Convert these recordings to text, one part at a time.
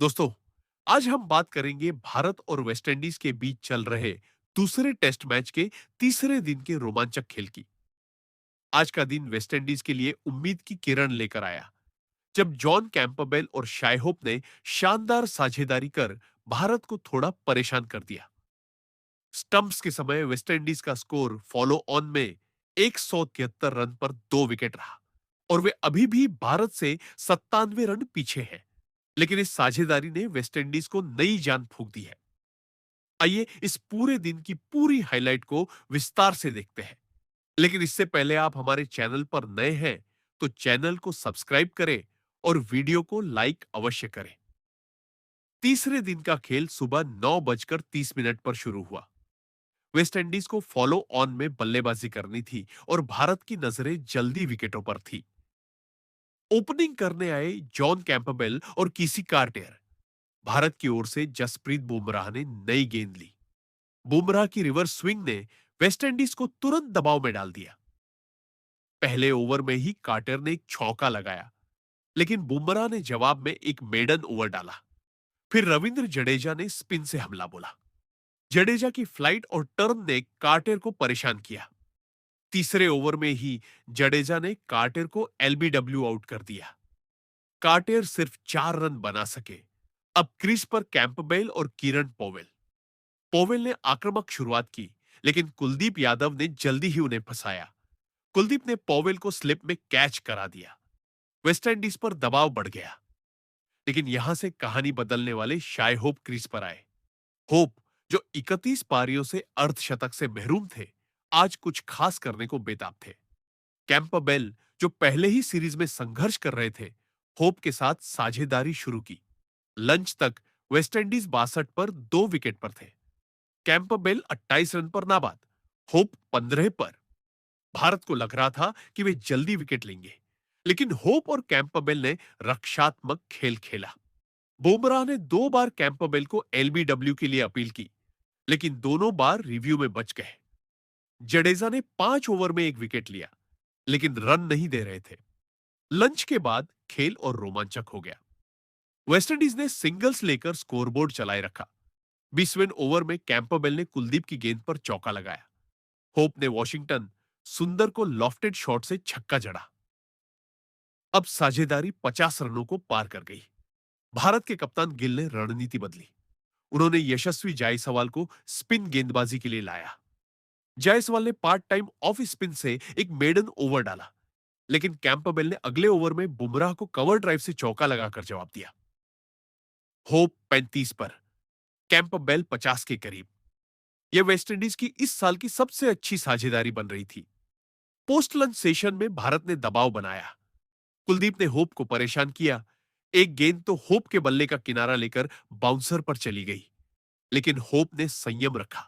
दोस्तों, आज हम बात करेंगे भारत और वेस्टइंडीज के बीच चल रहे दूसरे टेस्ट मैच के तीसरे दिन के रोमांचक खेल की। आज का दिन वेस्टइंडीज के लिए उम्मीद की किरण लेकर आया, जब जॉन कैंपबेल और शायहोप ने शानदार साझेदारी कर भारत को थोड़ा परेशान कर दिया। स्टंप्स के समय वेस्टइंडीज का स्कोर फॉलो ऑन में 173 रन पर 2 विकेट रहा और वे अभी भी भारत से 97 रन पीछे हैं। लेकिन इस साझेदारी ने वेस्टइंडीज को नई जान फूंक दी है। आइए इस पूरे दिन की पूरी हाइलाइट को विस्तार से देखते हैं। लेकिन इससे पहले आप हमारे चैनल पर नए हैं तो चैनल को सब्सक्राइब करें और वीडियो को लाइक अवश्य करें। तीसरे दिन का खेल सुबह 9:30 पर शुरू हुआ। वेस्टइंडीज को फॉलो ऑन में बल्लेबाजी करनी थी और भारत की नजरें जल्दी विकेटों पर थी। ओपनिंग करने आए जॉन कैंपबेल और किसी कार्टेर। भारत की ओर से जसप्रीत बुमराह ने नई गेंद ली। बुमराह की रिवर्स स्विंग ने वेस्टइंडीज को तुरंत दबाव में डाल दिया। पहले ओवर में ही कार्टर ने एक चौका लगाया, लेकिन बुमराह ने जवाब में एक मेडन ओवर डाला। फिर रविंद्र जडेजा ने स्पिन से हमला बोला। जडेजा की फ्लाइट और टर्न ने कार्टर को परेशान किया। तीसरे ओवर में ही जडेजा ने कार्टर को एलबीडब्ल्यू आउट कर दिया। कार्टर सिर्फ 4 रन बना सके। अब क्रीज पर कैंपबेल और किरण पोवेल। पोवेल ने आक्रामक शुरुआत की, लेकिन कुलदीप यादव ने जल्दी ही उन्हें फंसाया। कुलदीप ने पोवेल को स्लिप में कैच करा दिया। वेस्टइंडीज पर दबाव बढ़ गया, लेकिन यहां से कहानी बदलने वाले शाय होप क्रीज पर आए। होप, जो 31 पारियों से अर्धशतक से महरूम थे, आज कुछ खास करने को बेताब थे। कैंपबेल, जो पहले ही सीरीज में संघर्ष कर रहे थे, होप के साथ साझेदारी शुरू की। लंच तक वेस्टइंडीज 62 पर 2 विकेट पर थे। कैंपबेल 28 रन पर नाबाद, होप 15 पर। भारत को लग रहा था कि वे जल्दी विकेट लेंगे, लेकिन होप और कैंपबेल ने रक्षात्मक खेल खेला। बुमराह ने 2 बार कैंपबेल को एलबीडब्ल्यू के लिए अपील की, लेकिन दोनों बार रिव्यू में बच गए। जडेजा ने 5 ओवर में 1 विकेट लिया, लेकिन रन नहीं दे रहे थे। लंच के बाद खेल और रोमांचक हो गया। वेस्टइंडीज ने सिंगल्स लेकर स्कोरबोर्ड चलाए रखा। 20वें ओवर में कैंपबेल ने कुलदीप की गेंद पर चौका लगाया। होप ने वॉशिंगटन सुंदर को लॉफ्टेड शॉट से छक्का जड़ा। अब साझेदारी 50 रनों को पार कर गई। भारत के कप्तान गिल ने रणनीति बदली। उन्होंने यशस्वी जायसवाल को स्पिन गेंदबाजी के लिए लाया। जायसवाल ने पार्ट टाइम ऑफ स्पिन से एक मेडन ओवर डाला, लेकिन कैंपबेल ने अगले ओवर में बुमराह को कवर ड्राइव से चौका लगाकर जवाब दिया। होप 35 पर, कैंपबेल 50 के करीब। यह वेस्टइंडीज की इस साल की सबसे अच्छी साझेदारी बन रही थी। पोस्ट लंच सेशन में भारत ने दबाव बनाया। कुलदीप ने होप को परेशान किया। एक गेंद तो होप के बल्ले का किनारा लेकर बाउंसर पर चली गई, लेकिन होप ने संयम रखा।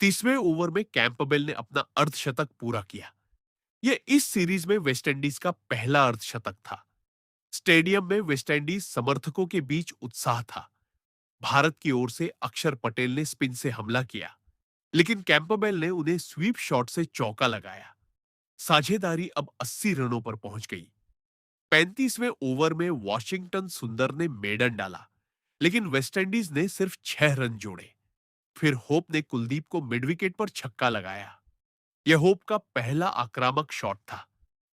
30वें ओवर में कैंपबेल ने अपना अर्धशतक पूरा किया। यह इस सीरीज में वेस्टइंडीज का पहला अर्धशतक था। स्टेडियम में वेस्टइंडीज समर्थकों के बीच उत्साह था। भारत की ओर से अक्षर पटेल ने स्पिन से हमला किया, लेकिन कैंपबेल ने उन्हें स्वीप शॉट से चौका लगाया। साझेदारी अब 80 रनों पर पहुंच गई। 35वें ओवर में वॉशिंगटन सुंदर ने मेडन डाला, लेकिन वेस्टइंडीज ने सिर्फ 6 रन जोड़े। फिर होप ने कुलदीप को मिड विकेट पर छक्का लगाया। यह होप का पहला आक्रामक शॉट था।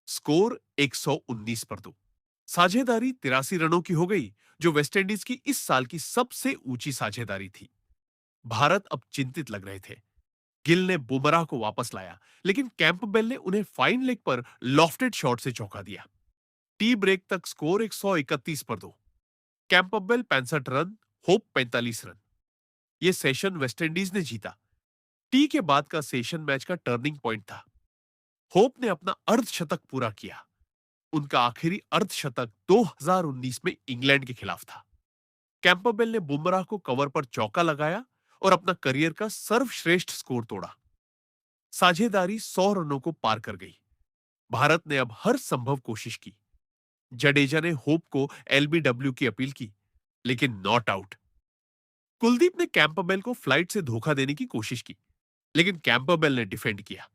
स्कोर 119 पर 2। साझेदारी 83 रनों की हो गई, जो वेस्टइंडीज की इस साल की सबसे ऊंची साझेदारी थी। भारत अब चिंतित लग रहे थे। गिल ने बुमराह को वापस लाया, लेकिन कैंपबेल ने उन्हें फाइन लेग पर लॉफ्टेड शॉट से चौंका दिया। टी ब्रेक तक स्कोर 131 पर 2। Campbell 65 run, hope 45 run. यह सेशन वेस्टइंडीज ने जीता। टी के बाद का सेशन मैच का टर्निंग पॉइंट था। होप ने अपना अर्धशतक पूरा किया। उनका आखिरी अर्धशतक 2019 में इंग्लैंड के खिलाफ था। कैंपबेल ने बुमराह को कवर पर चौका लगाया और अपना करियर का सर्वश्रेष्ठ स्कोर तोड़ा। साझेदारी 100 रनों को पार कर गई। भारत ने अब हर संभव कोशिश की। जडेजा ने होप को एलबीडब्ल्यू की अपील की, लेकिन नॉट आउट। कुलदीप ने कैंपबेल को फ्लाइट से धोखा देने की कोशिश की, लेकिन कैंपबेल ने डिफेंड किया।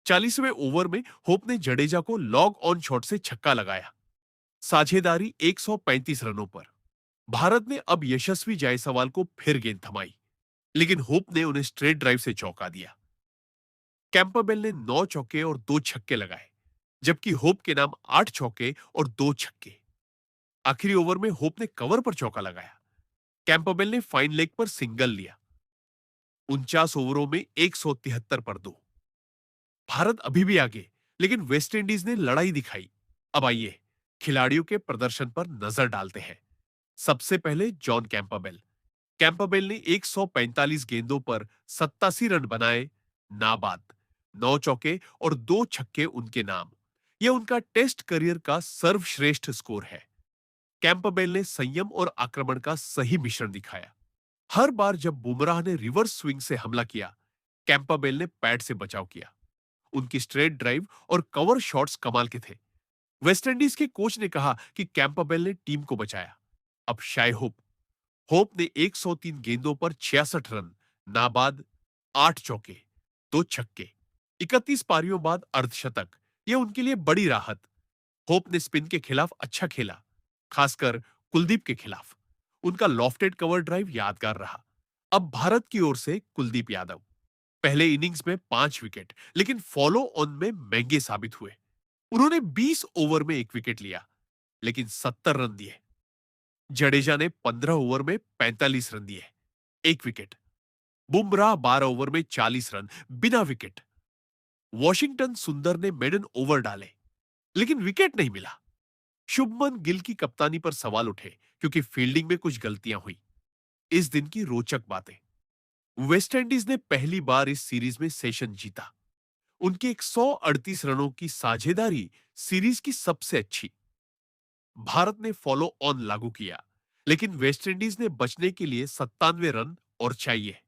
40वें ओवर में होप ने जडेजा को लॉग ऑन शॉट से छक्का लगाया। साझेदारी 135 रनों पर। भारत ने अब यशस्वी जायसवाल को फिर गेंद थमाई, लेकिन होप ने उन्हें स्ट्रेट ड्राइव से चौंका दिया। कैंपबेल ने 9 चौके और 2 छक्के लगाए, जबकि होप के नाम 8 चौके और 2 छक्के। आखिरी ओवर में होप ने कवर पर चौका लगाया। कैंपबेल ने फाइन लेग पर सिंगल लिया। 49 ओवरों में 173 पर 2। भारत अभी भी आगे, लेकिन वेस्टइंडीज ने लड़ाई दिखाई। अब आइए खिलाड़ियों के प्रदर्शन पर नजर डालते हैं। सबसे पहले जॉन कैंपबेल। कैंपबेल ने 145 गेंदों पर 87 रन बनाए, नाबाद। 9 चौके और 2 छक्के उनके नाम। यह उनका टेस्ट करियर का सर्वश्रेष्ठ स्कोर है। कैंपबेल ने संयम और आक्रमण का सही मिश्रण दिखाया। हर बार जब बुमराह ने रिवर्स स्विंग से हमला किया, कैंपबेल ने पैड से बचाव किया। उनकी स्ट्रेट ड्राइव और कवर शॉट्स कमाल के थे। वेस्टइंडीज के कोच ने कहा कि कैंपबेल ने टीम को बचाया। अब शाय होप। होप ने 103 गेंदों पर 66 रन, नाबाद, 8 चौके, 2 छक्के। 31 पारियों बाद अर्धशतक, यह उनके लिए बड़ी राहत। होप ने स्पिन के खिलाफ अच्छा खेला, खासकर कुलदीप के खिलाफ। उनका लॉफ्टेड कवर ड्राइव यादगार रहा। अब भारत की ओर से कुलदीप यादव। पहले इनिंग्स में 5 विकेट, लेकिन फॉलो ऑन में महंगे साबित हुए। उन्होंने 20 ओवर में 1 विकेट लिया, लेकिन 70 रन दिए। जडेजा ने 15 ओवर में 45 रन दिए, 1 विकेट। बुमराह 12 ओवर में 40 रन, बिना विकेट। वॉशिंगटन सुंदर ने मेडन ओवर डाले, लेकिन विकेट नहीं मिला। शुभमन गिल की कप्तानी पर सवाल उठे, क्योंकि फील्डिंग में कुछ गलतियां हुई। इस दिन की रोचक बातें। वेस्टइंडीज ने पहली बार इस सीरीज में सेशन जीता। उनके 138 रनों की साझेदारी सीरीज की सबसे अच्छी। भारत ने फॉलो ऑन लागू किया, लेकिन वेस्टइंडीज ने बचने के लिए 97 रन और चाहिए।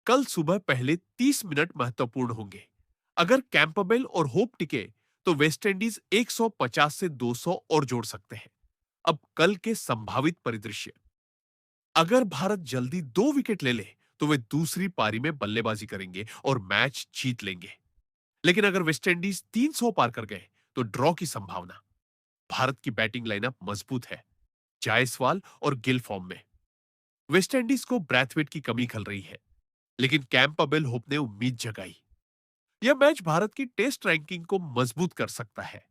कल सुबह पहले 30 मिनट महत्वपूर्ण होंगे। अगर कैंपबेल और होप टिके, तो वेस्टइंडीज 150 से 200 और जोड़ सकते हैं। अब कल के संभावित परिदृश्य। अगर भारत जल्दी 2 विकेट ले ले, तो वे दूसरी पारी में बल्लेबाजी करेंगे और मैच जीत लेंगे। लेकिन अगर वेस्टइंडीज 300 पार कर गए, तो ड्रॉ की संभावना। भारत की बैटिंग लाइनअप मजबूत है, जायसवाल और गिल फॉर्म में। वेस्टइंडीज को ब्रैथवेट की कमी खल रही है, लेकिन कैंपबेल होप ने उम्मीद जगाई। यह मैच भारत की टेस्ट रैंकिंग को मजबूत कर सकता है।